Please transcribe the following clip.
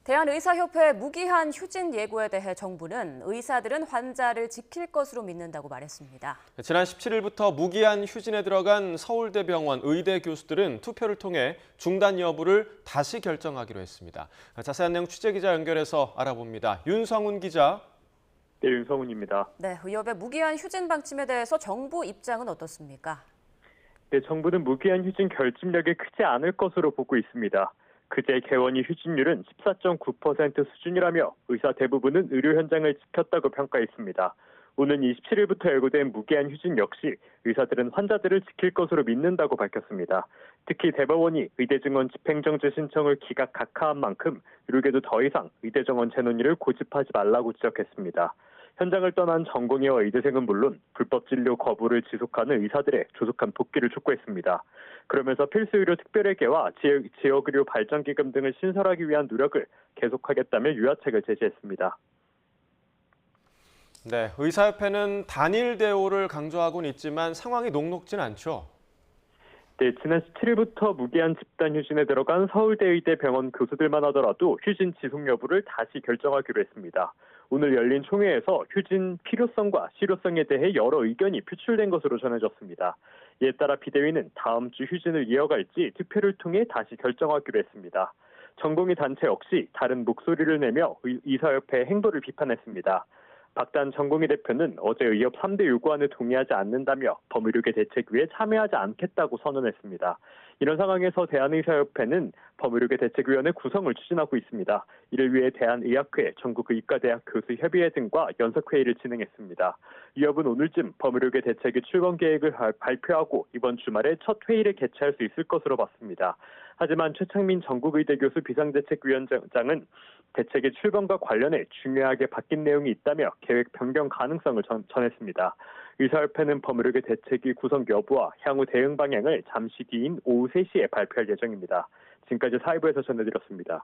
대한의사협회 무기한 휴진 예고에 대해 정부는 의사들은 환자를 지킬 것으로 믿는다고 말했습니다. 지난 17일부터 무기한 휴진에 들어간 서울대병원 의대 교수들은 투표를 통해 중단 여부를 다시 결정하기로 했습니다. 자세한 내용 취재기자 연결해서 알아봅니다. 윤성훈 기자. 네, 윤성훈입니다. 네, 의협의 무기한 휴진 방침에 대해서 정부 입장은 어떻습니까? 네, 정부는 무기한 휴진 결집력이 크지 않을 것으로 보고 있습니다. 그제 개원이 휴진율은 14.9% 수준이라며 의사 대부분은 의료 현장을 지켰다고 평가했습니다. 오는 27일부터 예고된 무기한 휴진 역시 의사들은 환자들을 지킬 것으로 믿는다고 밝혔습니다. 특히 대법원이 의대 증원 집행정지 신청을 기각 각하한 만큼 의료계도 더 이상 의대 정원 재논의를 고집하지 말라고 지적했습니다. 현장을 떠난 전공의와 의대생은 물론 불법 진료 거부를 지속하는 의사들의 조속한 복귀를 촉구했습니다. 그러면서 필수의료 특별회계와 지역의료 발전기금 등을 신설하기 위한 노력을 계속하겠다며 유화책을 제시했습니다. 네, 의사협회는 단일 대오를 강조하고는 있지만 상황이 녹록진 않죠. 네, 지난 17일부터 무기한 집단 휴진에 들어간 서울대 의대 병원 교수들만 하더라도 휴진 지속 여부를 다시 결정하기로 했습니다. 오늘 열린 총회에서 휴진 필요성과 실효성에 대해 여러 의견이 표출된 것으로 전해졌습니다. 이에 따라 비대위는 다음 주 휴진을 이어갈지 투표를 통해 다시 결정하기로 했습니다. 전공의 단체 역시 다른 목소리를 내며 의사협회의 행보를 비판했습니다. 박단 전공의 대표는 어제 의협 3대 요구안에 동의하지 않는다며 법의료계 대책위에 참여하지 않겠다고 선언했습니다. 이런 상황에서 대한의사협회는 법의료계 대책위원회 구성을 추진하고 있습니다. 이를 위해 대한의학회, 전국의과대학 교수협의회 등과 연석회의를 진행했습니다. 의협은 오늘쯤 법의료계 대책위 출범 계획을 발표하고 이번 주말에 첫 회의를 개최할 수 있을 것으로 봤습니다. 하지만 최창민 전국의대 교수 비상대책위원장은 대책의 출범과 관련해 중요하게 바뀐 내용이 있다며 계획 변경 가능성을 전했습니다. 의사협회는 법의료계 대책위 구성 여부와 향후 대응 방향을 잠시 뒤인 오후 3시에 발표할 예정입니다. 지금까지 사회부에서 전해드렸습니다.